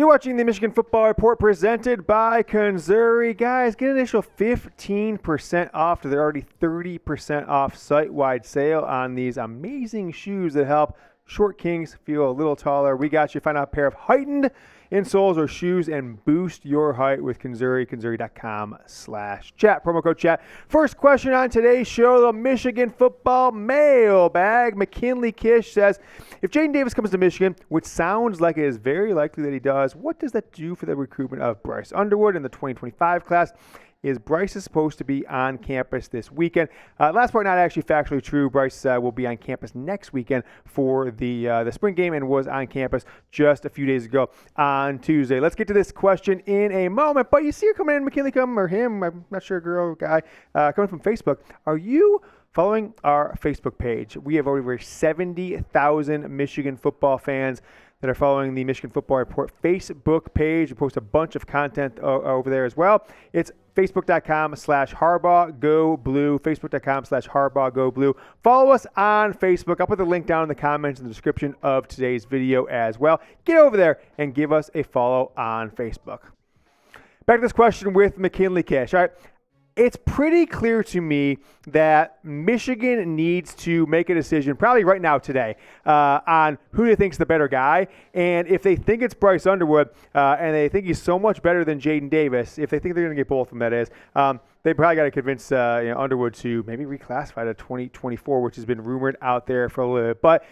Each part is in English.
You're watching the Michigan Football Report presented by Missouri. Guys, get an initial 15% off to their already 30% off site-wide sale on these amazing shoes that help short kings feel a little taller. We got you. Find out a pair of heightened insoles or shoes and boost your height with Missouri. Missouri.com/chat. Promo code chat. First question on today's show, the Michigan football mailbag. McKinley Kish says, if Jadyn Davis comes to Michigan, which sounds like it is very likely that he does, what does that do for the recruitment of Bryce Underwood in the 2025 class? Is Bryce supposed to be on campus this weekend? Last part, not actually factually true. Bryce will be on campus next weekend for the spring game and was on campus just a few days ago on Tuesday. Let's get to this question in a moment. But you see her coming in, McKinley come, or him, I'm not sure, girl, guy, coming from Facebook. Are you following our Facebook page? We have over 70,000 Michigan football fans that are following the Michigan Football Report Facebook page. We post a bunch of content over there as well. It's Facebook.com/Harbaugh Go Blue. Facebook.com/Harbaugh Go Blue. Follow us on Facebook. I'll put the link down in the comments in the description of today's video as well. Get over there and give us a follow on Facebook. Back to this question with McKinley Kish. All right. It's pretty clear to me that Michigan needs to make a decision, probably right now today, on who they think is the better guy. And if they think it's Bryce Underwood and they think he's so much better than Jadyn Davis, if they think they're going to get both of them, that is, they probably got to convince Underwood to maybe reclassify to 2024, which has been rumored out there for a little bit. But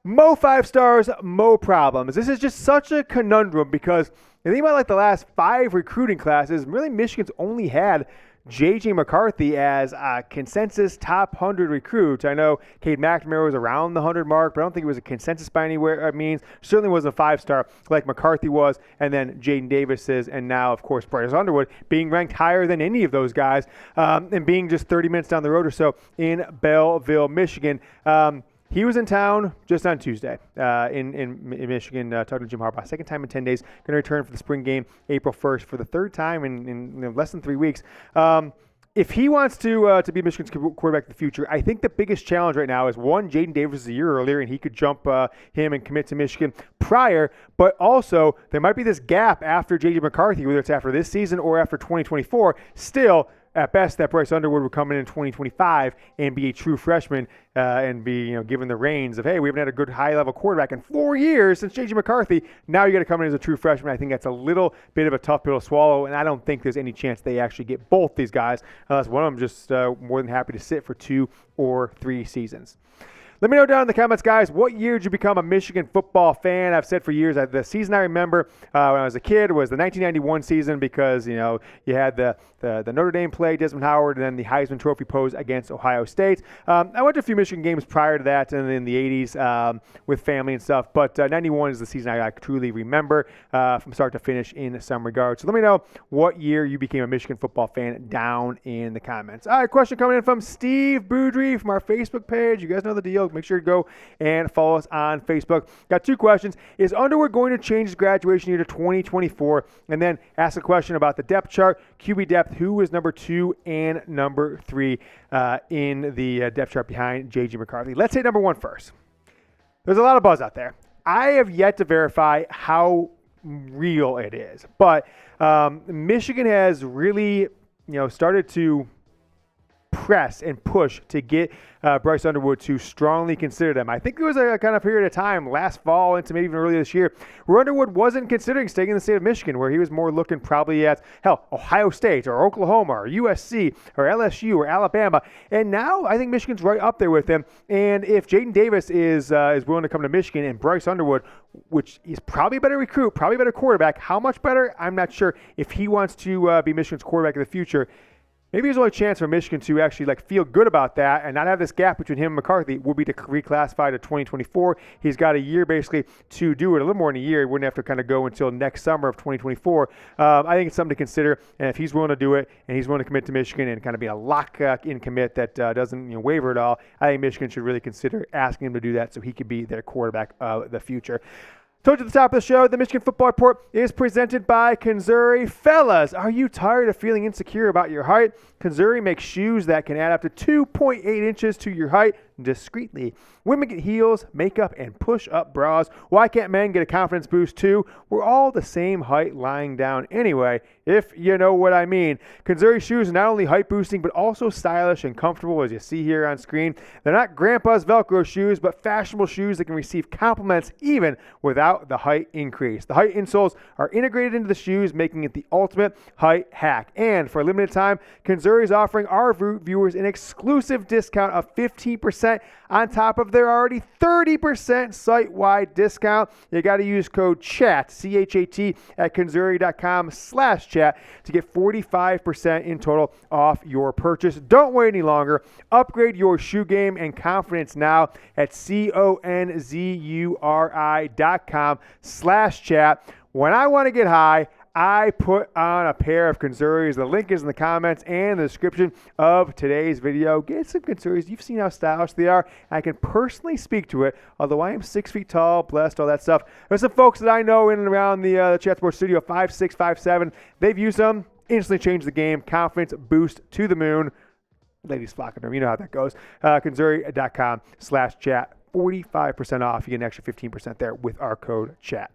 Mo 5 stars, Mo problems. This is just such a conundrum because you think about like the last 5 recruiting classes, really Michigan's only had JJ McCarthy as a consensus top 100 recruit. I know Cade McNamara was around the 100 mark, but I don't think it was a consensus by anywhere. Certainly wasn't a 5-star like McCarthy was, and then Jadyn Davis is, and now, of course, Bryce Underwood being ranked higher than any of those guys and being just 30 minutes down the road or so in Belleville, Michigan. He was in town just on Tuesday in Michigan talking to Jim Harbaugh. Second time in 10 days. Going to return for the spring game April 1st for the third time in less than 3 weeks. If he wants to be Michigan's quarterback in the future, I think the biggest challenge right now is, one, Jadyn Davis is a year earlier, and he could jump him and commit to Michigan prior. But also, there might be this gap after JJ McCarthy, whether it's after this season or after 2024, still – at best, that Bryce Underwood would come in 2025 and be a true freshman and be, given the reins of, hey, we haven't had a good high-level quarterback in 4 years since J.J. McCarthy. Now you got to come in as a true freshman. I think that's a little bit of a tough pill to swallow, and I don't think there's any chance they actually get both these guys unless one of them just more than happy to sit for 2 or 3 seasons. Let me know down in the comments, guys, what year did you become a Michigan football fan? I've said for years that the season I remember when I was a kid was the 1991 season because, you had the Notre Dame play, Desmond Howard, and then the Heisman Trophy pose against Ohio State. I went to a few Michigan games prior to that and in the 80s with family and stuff, but 91 is the season I truly remember from start to finish in some regards. So let me know what year you became a Michigan football fan down in the comments. All right, question coming in from Steve Boudry from our Facebook page. You guys know the deal. Make sure to go and follow us on Facebook. Got 2 questions. Is Underwood going to change his graduation year to 2024? And then ask a question about the depth chart, QB depth, who is number 2 and number 3 in the depth chart behind JJ McCarthy. Let's say number 1 first. There's a lot of buzz out there. I have yet to verify how real it is. But Michigan has really, started to press and push to get Bryce Underwood to strongly consider them. I think there was a kind of period of time last fall into maybe even earlier this year where Underwood wasn't considering staying in the state of Michigan, where he was more looking probably at, Ohio State or Oklahoma or USC or LSU or Alabama. And now I think Michigan's right up there with him. And if Jadyn Davis is willing to come to Michigan and Bryce Underwood, which is probably a better recruit, probably a better quarterback, how much better? I'm not sure. If he wants to be Michigan's quarterback in the future, maybe his only chance for Michigan to actually feel good about that and not have this gap between him and McCarthy would be to reclassify to 2024. He's got a year basically to do it, a little more than a year. He wouldn't have to kind of go until next summer of 2024. I think it's something to consider. And if he's willing to do it and he's willing to commit to Michigan and kind of be a lock-in commit that doesn't waver at all, I think Michigan should really consider asking him to do that so he could be their quarterback of the future. Told you at the top of the show, the Michigan Football Report is presented by Missouri. Fellas, are you tired of feeling insecure about your height? Missouri makes shoes that can add up to 2.8 inches to your height. discreetly. Women get heels, makeup, and push-up bras. Why can't men get a confidence boost too? We're all the same height lying down anyway, if you know what I mean. Konzuri shoes are not only height boosting, but also stylish and comfortable, as you see here on screen. They're not grandpa's Velcro shoes, but fashionable shoes that can receive compliments even without the height increase. The height insoles are integrated into the shoes, making it the ultimate height hack. And for a limited time, Konzuri is offering our viewers an exclusive discount of 15% on top of their already 30% site-wide discount. You got to use code CHAT, C-H-A-T, at konzuri.com/chat to get 45% in total off your purchase. Don't wait any longer. Upgrade your shoe game and confidence now at konzuri.com/chat. When I want to get high, I put on a pair of Konzuris. The link is in the comments and the description of today's video. Get some Konzuris. You've seen how stylish they are. I can personally speak to it, although I am 6 feet tall, blessed, all that stuff. There's some folks that I know in and around the Chat Sports studio, 5'6", 5'7". They've used them, instantly changed the game. Confidence boost to the moon. Ladies flocking them. You know how that goes. Konzuri.com/chat. 45% off. You get an extra 15% there with our code CHAT.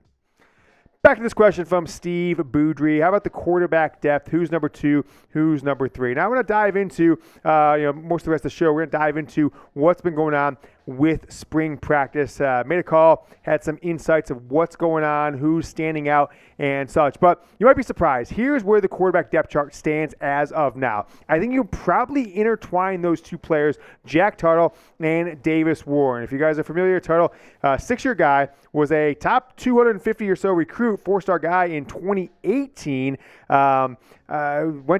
Back to this question from Steve Boudry. How about the quarterback depth? Who's number 2? Who's number 3? Now, I'm going to dive into, most of the rest of the show. We're going to dive into what's been going on with spring practice. Made a call, had some insights of what's going on, who's standing out, and such. But you might be surprised. Here's where the quarterback depth chart stands as of now. I think you'll probably intertwine those two players, Jack Tuttle and Davis Warren. If you guys are familiar, Tuttle, 6-year guy, was a top 250 or so recruit, 4-star guy in 2018. Went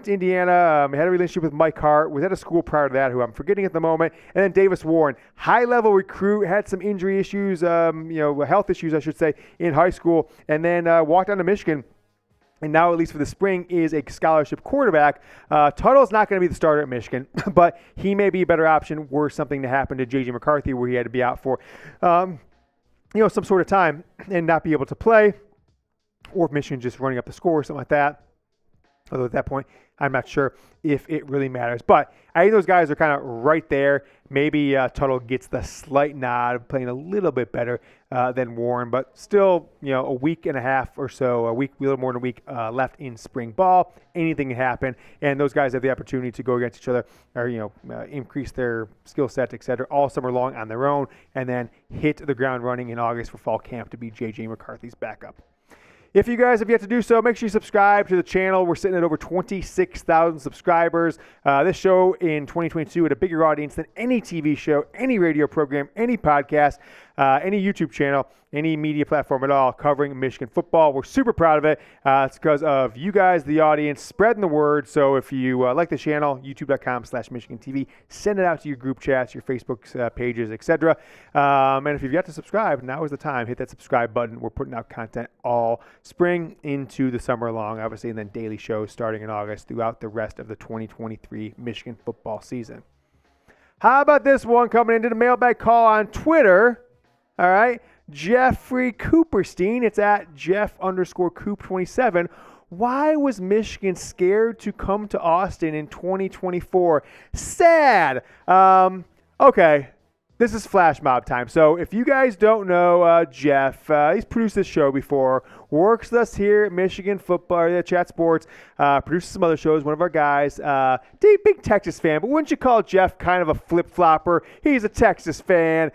to Indiana, had a relationship with Mike Hart, was at a school prior to that, who I'm forgetting at the moment. And then Davis Warren, high-level recruit, had some injury issues, health issues, I should say, in high school, and then walked on to Michigan. And now, at least for the spring, is a scholarship quarterback. Tuttle's not going to be the starter at Michigan, but he may be a better option were something to happen to JJ McCarthy, where he had to be out for some sort of time and not be able to play, or if Michigan just running up the score or something like that. Although at that point, I'm not sure if it really matters. But I think those guys are kind of right there. Maybe Tuttle gets the slight nod, playing a little bit better than Warren, but still, a week and a half or so, a little more than a week left in spring ball. Anything can happen, and those guys have the opportunity to go against each other or, increase their skill set, et cetera, all summer long on their own, and then hit the ground running in August for fall camp to be JJ McCarthy's backup. If you guys have yet to do so, make sure you subscribe to the channel. We're sitting at over 26,000 subscribers. This show in 2022 had a bigger audience than any TV show, any radio program, any podcast, any YouTube channel, any media platform at all covering Michigan football. We're super proud of it. It's because of you guys, the audience, spreading the word. So if you like the channel, youtube.com/Michigan TV, send it out to your group chats, your Facebook pages, etc. And if you've yet to subscribe, now is the time. Hit that subscribe button. We're putting out content all spring into the summer long, obviously, and then daily shows starting in August throughout the rest of the 2023 Michigan football season. How about this one coming into the mailbag call on Twitter? All right. Jeffrey Cooperstein. It's at Jeff_Coop27. Why was Michigan scared to come to Austin in 2024? Sad. Okay. This is flash mob time. So if you guys don't know Jeff, he's produced this show before, works with us here at Michigan Football, Chat Sports, produces some other shows, one of our guys. Big Texas fan, but wouldn't you call Jeff kind of a flip-flopper? He's a Texas fan.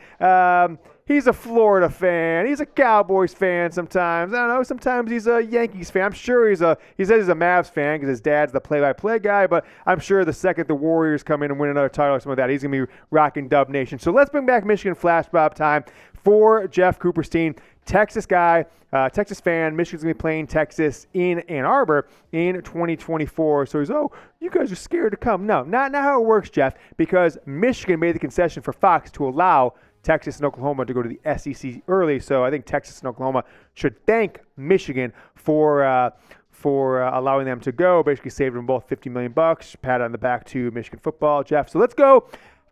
He's a Florida fan. He's a Cowboys fan sometimes. I don't know. Sometimes he's a Yankees fan. I'm sure he says he's a Mavs fan because his dad's the play-by-play guy, but I'm sure the second the Warriors come in and win another title or something like that, he's going to be rocking Dub Nation. So let's bring back Michigan flash mob time for Jeff Cooperstein. Texas guy, Texas fan. Michigan's going to be playing Texas in Ann Arbor in 2024. So he's, you guys are scared to come. No, not how it works, Jeff, because Michigan made the concession for Fox to allow Texas and Oklahoma to go to the SEC early. So I think Texas and Oklahoma should thank Michigan for allowing them to go. Basically saved them both $50 million. Pat on the back to Michigan football, Jeff. So let's go.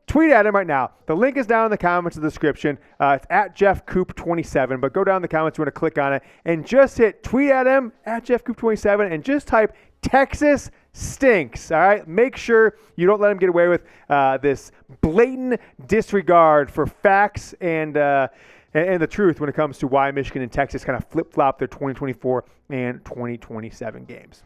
Tweet at him right now. The link is down in the comments of the description. It's at JeffCoop27, but go down in the comments. You want to click on it and just hit tweet at him at JeffCoop27 and just type Texas stinks. All right, make sure you don't let them get away with this blatant disregard for facts and the truth when it comes to why Michigan and Texas kind of flip-flop their 2024 and 2027 games.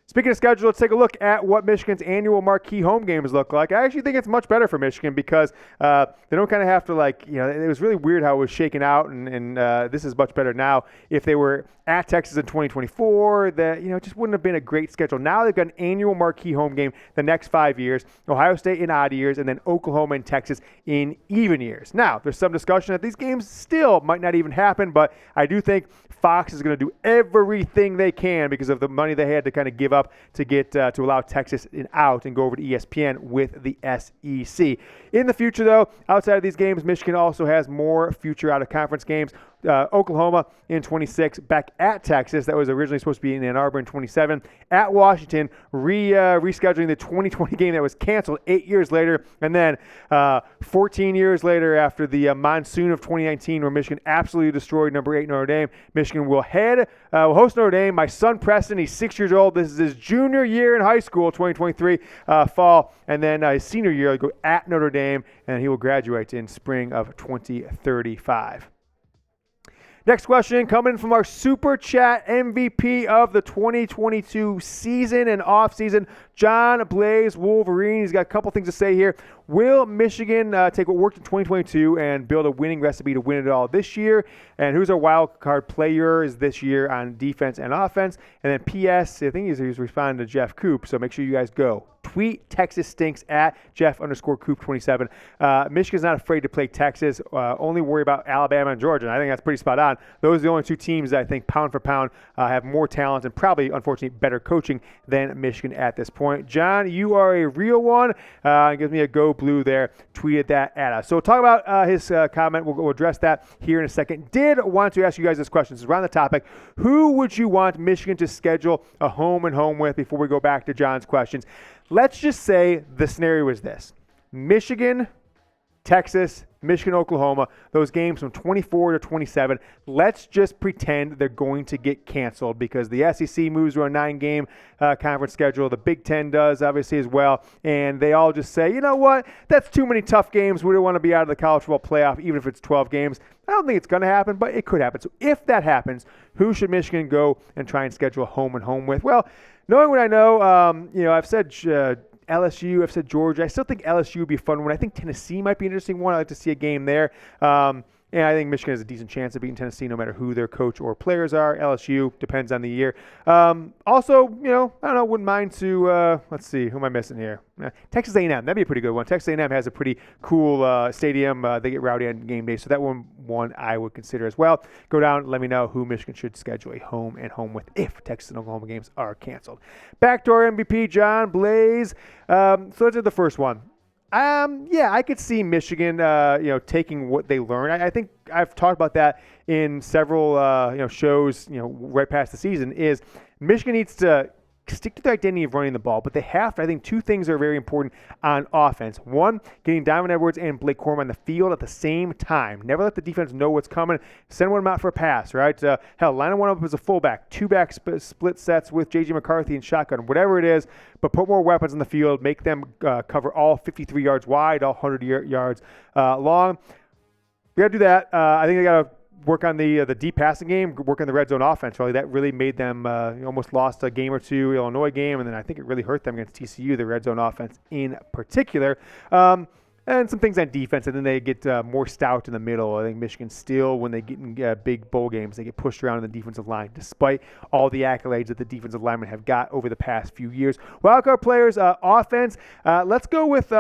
Speaking of schedule, let's take a look at what Michigan's annual marquee home games look like. I actually think it's much better for Michigan because they don't kind of have to it was really weird how it was shaken out, and this is much better now. If they were at Texas in 2024, that it just wouldn't have been a great schedule. Now they've got an annual marquee home game the next 5 years, Ohio State in odd years, and then Oklahoma and Texas in even years. Now, there's some discussion that these games still might not even happen, but I do think Fox is going to do everything they can because of the money they had to kind of give up to get to allow Texas out and go over to ESPN with the SEC. In the future, though, outside of these games, Michigan also has more future out-of-conference games. Oklahoma in 26, back at Texas. That was originally supposed to be in Ann Arbor in 27. At Washington, rescheduling the 2020 game that was canceled 8 years later. And then 14 years later, after the monsoon of 2019, where Michigan absolutely destroyed number 8 Notre Dame, Michigan will host Notre Dame. My son Preston, he's 6 years old. This is his junior year in high school, 2023 fall. And then his senior year, he'll go at Notre Dame, and he will graduate in spring of 2035. Next question coming from our Super Chat MVP of the 2022 season and offseason, John Blaze Wolverine. He's got a couple things to say here. Will Michigan take what worked in 2022 and build a winning recipe to win it all this year? And who's our wild card players this year on defense and offense? And then P.S., I think he's responding to Jeff Coop, so make sure you guys go. Tweet Texas Stinks at Jeff_Coop27. Michigan's not afraid to play Texas. Only worry about Alabama and Georgia. And I think that's pretty spot on. Those are the only two teams that I think pound for pound have more talent and probably, unfortunately, better coaching than Michigan at this point. John, you are a real one. Gives me a go blue there. Tweeted that at us. So we'll talk about his comment. We'll address that here in a second. Did want to ask you guys this question. This is around the topic. Who would you want Michigan to schedule a home and home with before we go back to John's questions? Let's just say the scenario is this. Michigan, Texas, Michigan, Oklahoma, those games from 24 to 27, let's just pretend they're going to get canceled because the SEC moves to a 9-game conference schedule. The Big Ten does, obviously, as well. And they all just say, you know what? That's too many tough games. We don't want to be out of the college football playoff, even if it's 12 games. I don't think it's going to happen, but it could happen. So if that happens, who should Michigan go and try and schedule a home and home with? Well, knowing what I know, I've said LSU, I've said Georgia. I still think LSU would be a fun one. I think Tennessee might be an interesting one. I'd like to see a game there. And I think Michigan has a decent chance of beating Tennessee no matter who their coach or players are. LSU, depends on the year. Also, I don't know, wouldn't mind to, let's see, who am I missing here? Texas A&M, that'd be a pretty good one. Texas A&M has a pretty cool stadium. They get rowdy on game day, so that one I would consider as well. Go down and let me know who Michigan should schedule a home and home with if Texas and Oklahoma games are canceled. Back to our MVP, John Blaze. So let's do the first one. I could see Michigan, taking what they learned. I think I've talked about that in several, shows, right past the season, is Michigan needs to stick to the identity of running the ball, but they have to. I think two things are very important on offense. One, getting Donavan Edwards and Blake Corum on the field at the same time. Never let the defense know what's coming. Send one of them out for a pass, right? Line one up as a fullback, two-back split sets with JJ McCarthy and shotgun, whatever it is, but put more weapons on the field, make them cover all 53 yards wide, all 100 yards long. We got to do that. I think they got to work on the deep passing game, work on the red zone offense. Really, that really made them almost lost a game or two, Illinois game, and then I think it really hurt them against TCU, the red zone offense in particular. And some things on defense, and then they get more stout in the middle. I think Michigan still, when they get in big bowl games, they get pushed around in the defensive line, despite all the accolades that the defensive linemen have got over the past few years. Wildcard players, offense. Let's go with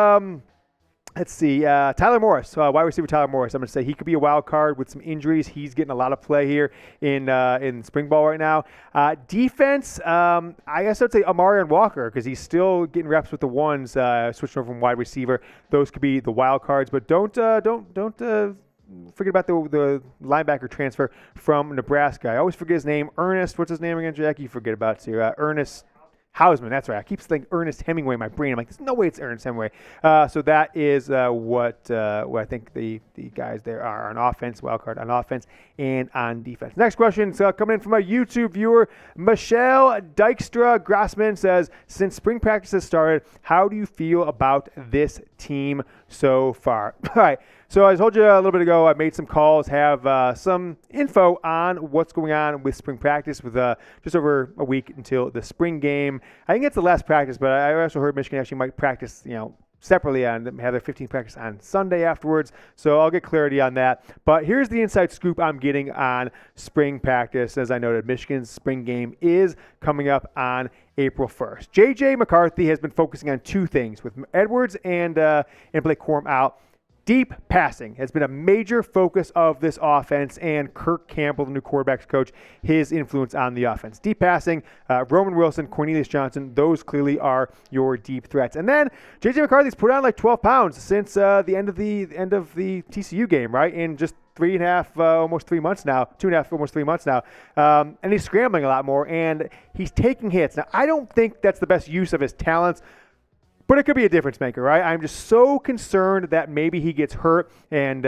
Let's see, Tyler Morris, wide receiver Tyler Morris. I'm going to say he could be a wild card with some injuries. He's getting a lot of play here in spring ball right now. Defense, I guess I'd say Amari and Walker because he's still getting reps with the ones, switching over from wide receiver. Those could be the wild cards, but don't forget about the linebacker transfer from Nebraska. I always forget his name. Ernest, what's his name again, Jack? You forget about it too. Ernest. Hausman, that's right. I keep saying Ernest Hemingway in my brain. I'm like, there's no way it's Ernest Hemingway. So that is what I think the guys there are on offense, wildcard on offense and on defense. Next question is coming in from a YouTube viewer. Michelle Dykstra Grassman says, since spring practice has started, how do you feel about this team so far? All right. So I told you a little bit ago, I made some calls, have some info on what's going on with spring practice with just over a week until the spring game. I think it's the last practice, but I also heard Michigan actually might practice, separately and have their 15th practice on Sunday afterwards. So I'll get clarity on that. But here's the inside scoop I'm getting on spring practice. As I noted, Michigan's spring game is coming up on April 1st. JJ McCarthy has been focusing on two things with Edwards and Blake Corum out. Deep passing has been a major focus of this offense, and Kirk Campbell, the new quarterback's coach, his influence on the offense. Deep passing, Roman Wilson, Cornelius Johnson, those clearly are your deep threats. And then J.J. McCarthy's put on like 12 pounds since the end of the TCU game, right? In just 3.5, almost 3 months now, 2.5, almost 3 months now. And he's scrambling a lot more, and he's taking hits. Now, I don't think that's the best use of his talents, but it could be a difference maker, right? I'm just so concerned that maybe he gets hurt and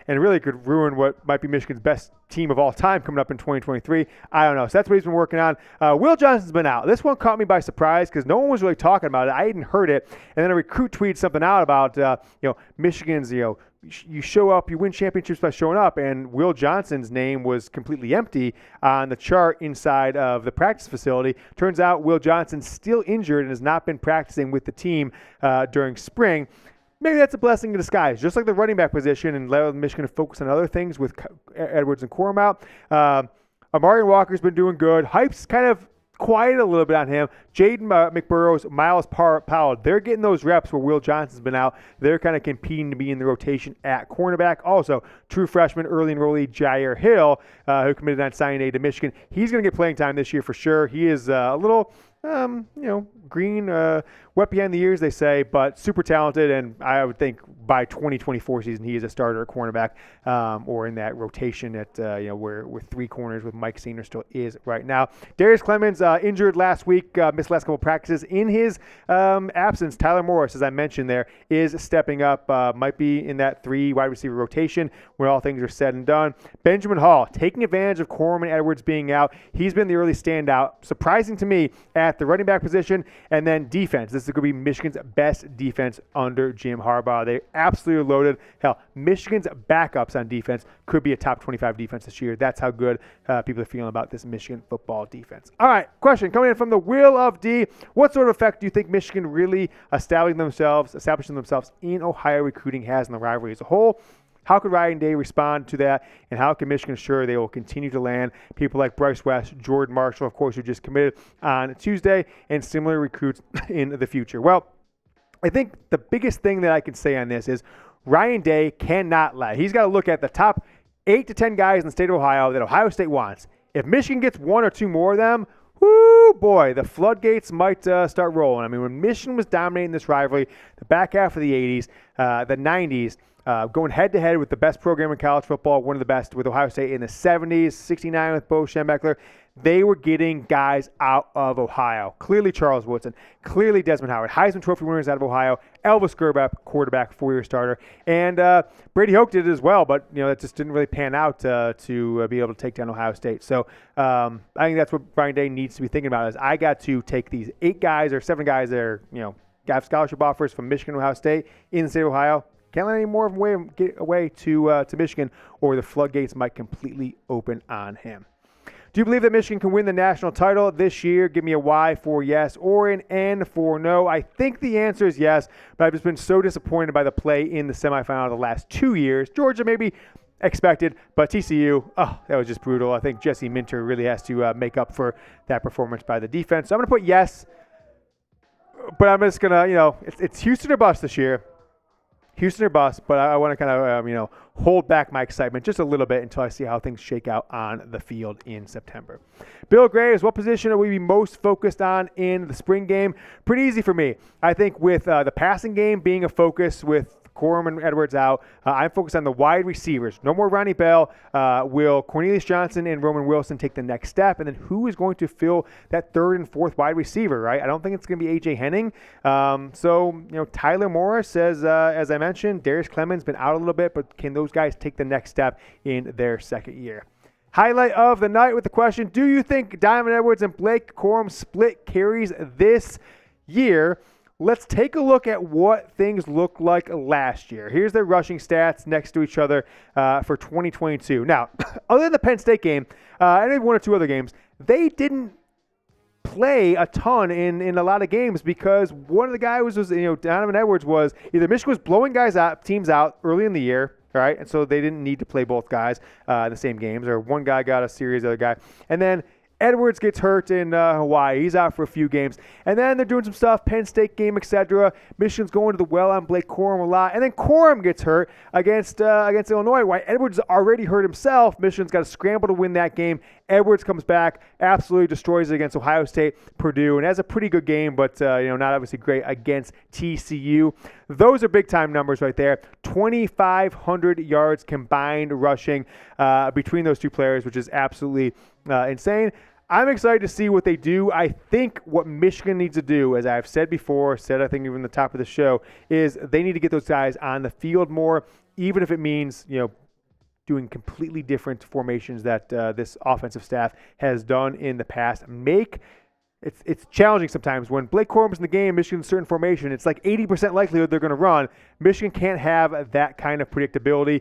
really could ruin what might be Michigan's best team of all time coming up in 2023. I don't know. So that's what he's been working on. Will Johnson's been out. This one caught me by surprise because no one was really talking about it. I hadn't heard it. And then a recruit tweeted something out about, Michigan's, you show up, you win championships by showing up, and Will Johnson's name was completely empty on the chart inside of the practice facility. Turns out Will Johnson's still injured and has not been practicing with the team during spring. Maybe that's a blessing in disguise, just like the running back position, and let Michigan focus on other things with Edwards and Corum out. Amari Walker's been doing good. Hype's kind of quiet a little bit on him. Jadyn McBurrows, Miles Powell, they're getting those reps where Will Johnson's been out. They're kind of competing to be in the rotation at cornerback. Also, true freshman, early enrollee Jair Hill, who committed on signing day to Michigan. He's going to get playing time this year for sure. He is a little, green, wet behind the ears, they say, but super talented. And I would think by 2024 season, he is a starter at cornerback or in that rotation at, where three corners with Mike Senior still is right now. Darius Clemens injured last week, missed last couple practices. In his absence, Tyler Morris, as I mentioned there, is stepping up, might be in that 3 wide receiver rotation when all things are said and done. Benjamin Hall, taking advantage of Corum and Edwards being out. He's been the early standout, surprising to me, at the running back position. And then defense. This is going to be Michigan's best defense under Jim Harbaugh. They absolutely loaded. Hell, Michigan's backups on defense could be a top 25 defense this year. That's how good people are feeling about this Michigan football defense. All right, question coming in from the Will of D. What sort of effect do you think Michigan really establishing themselves in Ohio recruiting has on the rivalry as a whole? How could Ryan Day respond to that, and how can Michigan ensure they will continue to land people like Bryce West, Jordan Marshall, of course, who just committed on Tuesday, and similar recruits in the future? Well, I think the biggest thing that I can say on this is Ryan Day cannot lie. He's got to look at the top 8 to 10 guys in the state of Ohio that Ohio State wants. If Michigan gets 1 or 2 more of them, whoo, boy, the floodgates might start rolling. I mean, when Michigan was dominating this rivalry, the back half of the 80s, the 90s, going head-to-head with the best program in college football, one of the best with Ohio State in the 70s, 69 with Bo Schembechler. They were getting guys out of Ohio. Clearly Charles Woodson, clearly Desmond Howard, Heisman Trophy winners out of Ohio, Elvis Grbac, quarterback, 4-year starter, and Brady Hoke did it as well, but that just didn't really pan out to be able to take down Ohio State. So I think that's what Ryan Day needs to be thinking about is I got to take these 8 guys or 7 guys that are, got scholarship offers from Michigan and Ohio State in the state of Ohio. Can't let any more of them get away to Michigan, or the floodgates might completely open on him. Do you believe that Michigan can win the national title this year? Give me a Y for yes or an N for no. I think the answer is yes, but I've just been so disappointed by the play in the semifinal the last 2 years. Georgia maybe expected, but TCU, that was just brutal. I think Jesse Minter really has to make up for that performance by the defense. So I'm going to put yes, but I'm just going to, it's Houston or bust this year. Houston or bust, but I want to kind of, hold back my excitement just a little bit until I see how things shake out on the field in September. Bill Graves, what position are we most focused on in the spring game? Pretty easy for me. I think with the passing game being a focus with Corum and Edwards out, I'm focused on the wide receivers. No more Ronnie Bell. Will Cornelius Johnson and Roman Wilson take the next step? And then who is going to fill that third and fourth wide receiver, right? I don't think it's going to be A.J. Henning. Tyler Morris, as I mentioned, Darius Clemens been out a little bit, but can those guys take the next step in their second year? Highlight of the night with the question, do you think Donavan Edwards and Blake Corum split carries this year? Let's take a look at what things looked like last year. Here's their rushing stats next to each other for 2022. Now, other than the Penn State game, and maybe one or two other games, they didn't play a ton in a lot of games because one of the guys was Donavan Edwards was either Michigan was blowing teams out early in the year, right? And so they didn't need to play both guys in the same games, or one guy got a series, the other guy. And then Edwards gets hurt in Hawaii. He's out for a few games. And then they're doing some stuff, Penn State game, etc. Michigan's going to the well on Blake Corum a lot. And then Corum gets hurt against Illinois. Why Edwards already hurt himself. Michigan's got to scramble to win that game. Edwards comes back, absolutely destroys it against Ohio State, Purdue, and has a pretty good game, but not obviously great against TCU. Those are big-time numbers right there. 2,500 yards combined rushing between those two players, which is absolutely insane. I'm excited to see what they do. I think what Michigan needs to do, as I've said before, I think even the top of the show, is they need to get those guys on the field more, even if it means, doing completely different formations that this offensive staff has done in the past. It's challenging sometimes when Blake Corum's in the game, Michigan's certain formation. It's like 80% likelihood they're going to run. Michigan can't have that kind of predictability.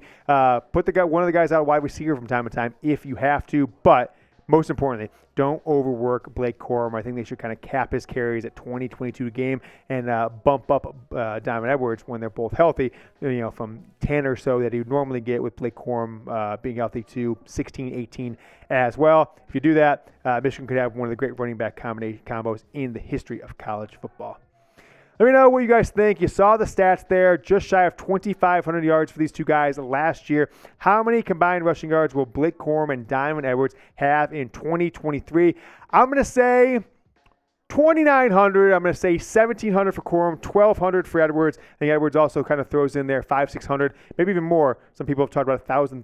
Put one of the guys out wide receiver from time to time if you have to, but most importantly, don't overwork Blake Corum. I think they should kind of cap his carries at 20-22 a game and bump up Donavan Edwards when they're both healthy, from 10 or so that he would normally get with Blake Corum being healthy to 16, 18 as well. If you do that, Michigan could have one of the great running back combos in the history of college football. Let me know what you guys think. You saw the stats there, just shy of 2,500 yards for these two guys last year. How many combined rushing yards will Blake Corum and Donavan Edwards have in 2023? I'm going to say 2,900. I'm going to say 1,700 for Corum, 1,200 for Edwards. I think Edwards also kind of throws in there 500, 600, maybe even more. Some people have talked about 1,000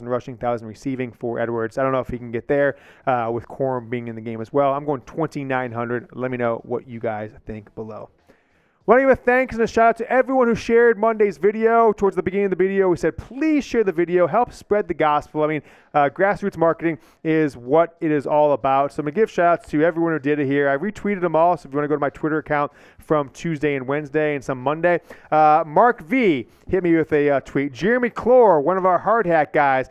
rushing, 1,000 receiving for Edwards. I don't know if he can get there with Corum being in the game as well. I'm going 2,900. Let me know what you guys think below. Want to give a thanks and a shout out to everyone who shared Monday's video. Towards the beginning of the video, we said, please share the video, help spread the gospel. I mean, grassroots marketing is what it is all about. So I'm going to give shout outs to everyone who did it here. I retweeted them all, so if you want to go to my Twitter account from Tuesday and Wednesday and some Monday. Mark V hit me with a tweet. Jeremy Clore, one of our hard hat guys,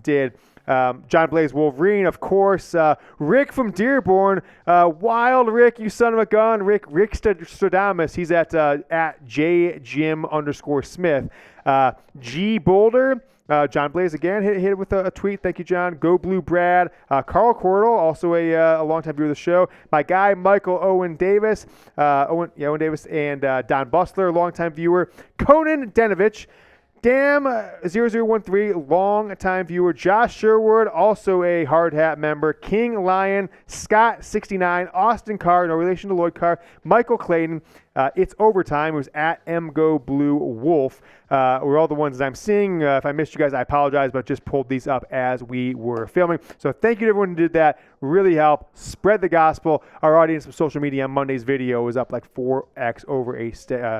did. John Blaze Wolverine, of course. Rick from Dearborn. Wild Rick, you son of a gun. Rick Stradamus. He's at JJim_Smith. G Boulder. John Blaze again hit it with a tweet. Thank you, John. Go Blue Brad. Carl Cordell, also a longtime viewer of the show. My guy, Michael Owen Davis. Owen Davis and Don Bustler, longtime viewer. Conan Denovich. Dam0013, long-time viewer. Josh Sherwood, also a hard hat member. King Lion, Scott69, Austin Carr, no relation to Lloyd Carr, Michael Clayton. It's Overtime. It was at MGoBlueWolf. Were all the ones that I'm seeing. If I missed you guys, I apologize, but just pulled these up as we were filming. So thank you to everyone who did that. Really helped spread the gospel. Our audience of social media on Monday's video was up like 4x over a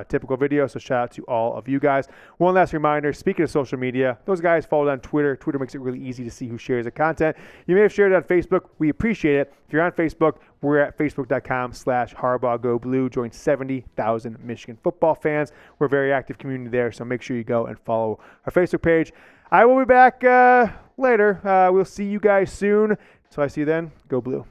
typical video. So shout out to all of you guys. One last reminder, speaking of social media, those guys followed on Twitter. Twitter makes it really easy to see who shares the content. You may have shared it on Facebook. We appreciate it. If you're on Facebook, we're at facebook.com/HarbaughGoBlue. Join 70,000 Michigan football fans. We're a very active community there, so make sure you go and follow our Facebook page. I will be back later. We'll see you guys soon. So I see you then. Go Blue.